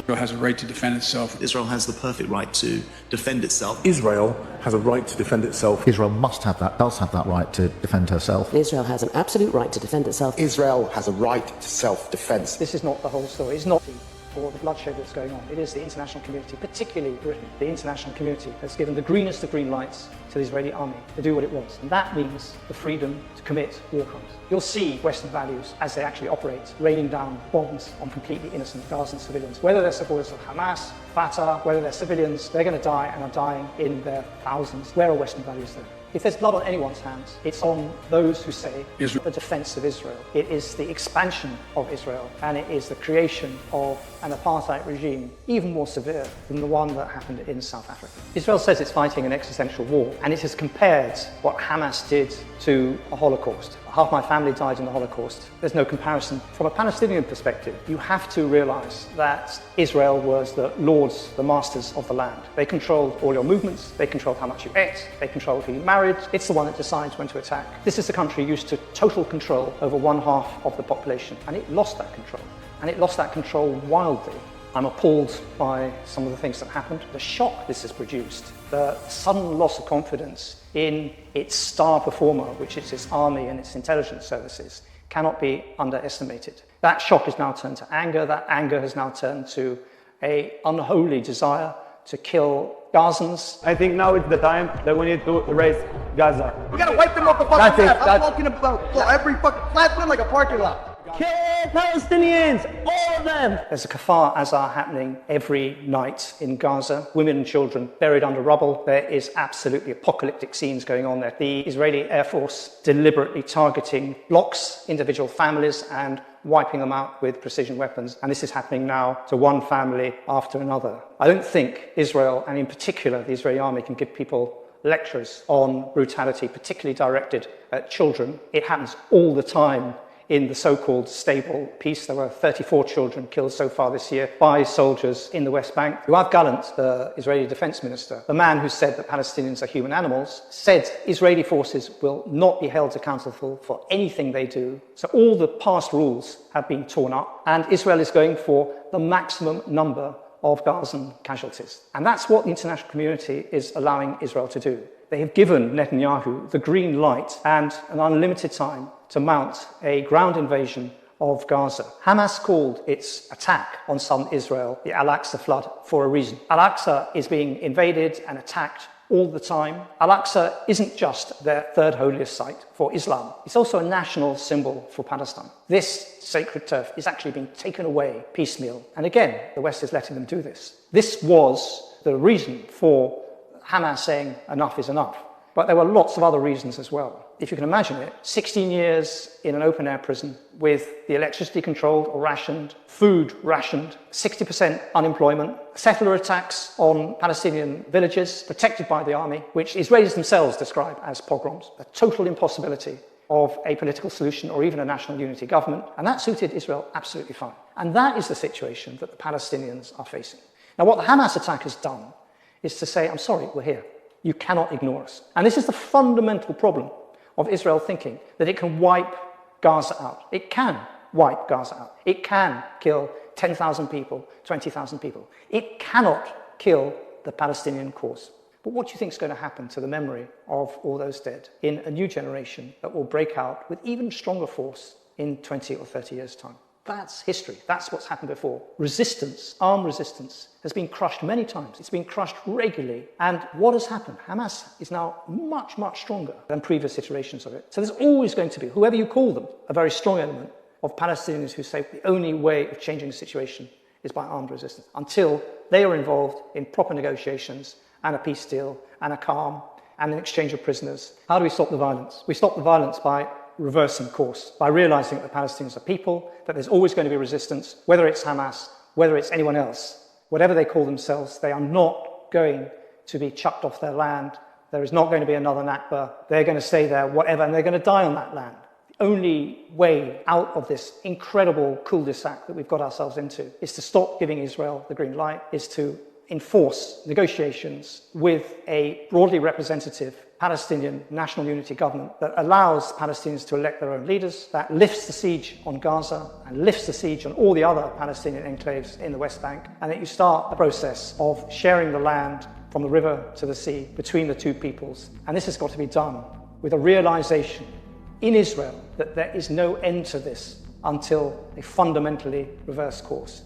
Israel has a right to defend itself. Israel has the perfect right to defend itself. Israel has a right to defend itself. Israel must have that, does have that right to defend herself. Israel has an absolute right to defend itself. Israel has a right to self-defense. This is not the whole story. It's not for the bloodshed that's going on. It is the international community, particularly Britain. The international community has given the greenest of green lights to the Israeli army to do what it wants. And that means the freedom to commit war crimes. You'll see Western values as they actually operate, raining down bombs on completely innocent Gazan civilians. Whether they're supporters of Hamas, Fatah, whether they're civilians, they're going to die and are dying in their thousands. Where are Western values there? If there's blood on anyone's hands, it's on those who say the defense of Israel. It is the expansion of Israel, and it is the creation of an apartheid regime even more severe than the one that happened in South Africa. Israel says it's fighting an existential war, and it has compared what Hamas did to a Holocaust. Half my family died in the Holocaust. There's no comparison. From a Palestinian perspective, you have to realize that Israel was the lords, the masters of the land. They controlled all your movements, they controlled how much you ate, they controlled who you married. It's the one that decides when to attack. This is the country used to total control over 1/2 of the population, and it lost that control. And it lost that control wildly. I'm appalled by some of the things that happened. The shock this has produced, the sudden loss of confidence in its star performer, which is its army and its intelligence services, cannot be underestimated. That shock has now turned to anger. That anger has now turned to an unholy desire to kill Gazans. I think now it's the time that we need to erase Gaza. We gotta wipe them off the fucking map. I'm walking about every fucking flat like a parking lot. Kill Palestinians, all of them! There's a kafar azar happening every night in Gaza. Women and children buried under rubble. There is absolutely apocalyptic scenes going on there. The Israeli Air Force deliberately targeting blocks, individual families, and wiping them out with precision weapons. And this is happening now to one family after another. I don't think Israel, and in particular the Israeli army, can give people lectures on brutality, particularly directed at children. It happens all the time in the so-called stable peace. There were 34 children killed so far this year by soldiers in the West Bank. Yoav Gallant, the Israeli defense minister, the man who said that Palestinians are human animals, said Israeli forces will not be held accountable for anything they do. So all the past rules have been torn up, and Israel is going for the maximum number of Gazan casualties. And that's what the international community is allowing Israel to do. They have given Netanyahu the green light and an unlimited time to mount a ground invasion of Gaza. Hamas called its attack on southern Israel the Al-Aqsa flood for a reason. Al-Aqsa is being invaded and attacked all the time. Al-Aqsa isn't just their third holiest site for Islam. It's also a national symbol for Palestine. This sacred turf is actually being taken away piecemeal. And again, the West is letting them do this. This was the reason for Hamas saying enough is enough. But there were lots of other reasons as well. If you can imagine it, 16 years in an open-air prison with the electricity controlled or rationed, food rationed, 60% unemployment, settler attacks on Palestinian villages protected by the army, which Israelis themselves describe as pogroms, a total impossibility of a political solution or even a national unity government, and that suited Israel absolutely fine. And that is the situation that the Palestinians are facing. Now, what the Hamas attack has done is to say, I'm sorry, we're here. You cannot ignore us. And this is the fundamental problem of Israel thinking that it can wipe Gaza out. It can wipe Gaza out. It can kill 10,000 people, 20,000 people. It cannot kill the Palestinian cause. But what do you think is going to happen to the memory of all those dead in a new generation that will break out with even stronger force in 20 or 30 years' time? That's history. That's what's happened before. Resistance, armed resistance, has been crushed many times. It's been crushed regularly. And what has happened? Hamas is now much, much stronger than previous iterations of it. So there's always going to be, whoever you call them, a very strong element of Palestinians who say the only way of changing the situation is by armed resistance, until they are involved in proper negotiations and a peace deal and a calm and an exchange of prisoners. How do we stop the violence? We stop the violence by reversing course, by realizing that the Palestinians are people, that there's always going to be resistance, whether it's Hamas, whether it's anyone else, whatever they call themselves, they are not going to be chucked off their land. There is not going to be another Nakba. They're going to stay there, whatever, and they're going to die on that land. The only way out of this incredible cul-de-sac that we've got ourselves into is to stop giving Israel the green light, is to enforce negotiations with a broadly representative Palestinian national unity government that allows Palestinians to elect their own leaders, that lifts the siege on Gaza and lifts the siege on all the other Palestinian enclaves in the West Bank, and that you start the process of sharing the land from the river to the sea between the two peoples. And this has got to be done with a realization in Israel that there is no end to this until they fundamentally reverse course.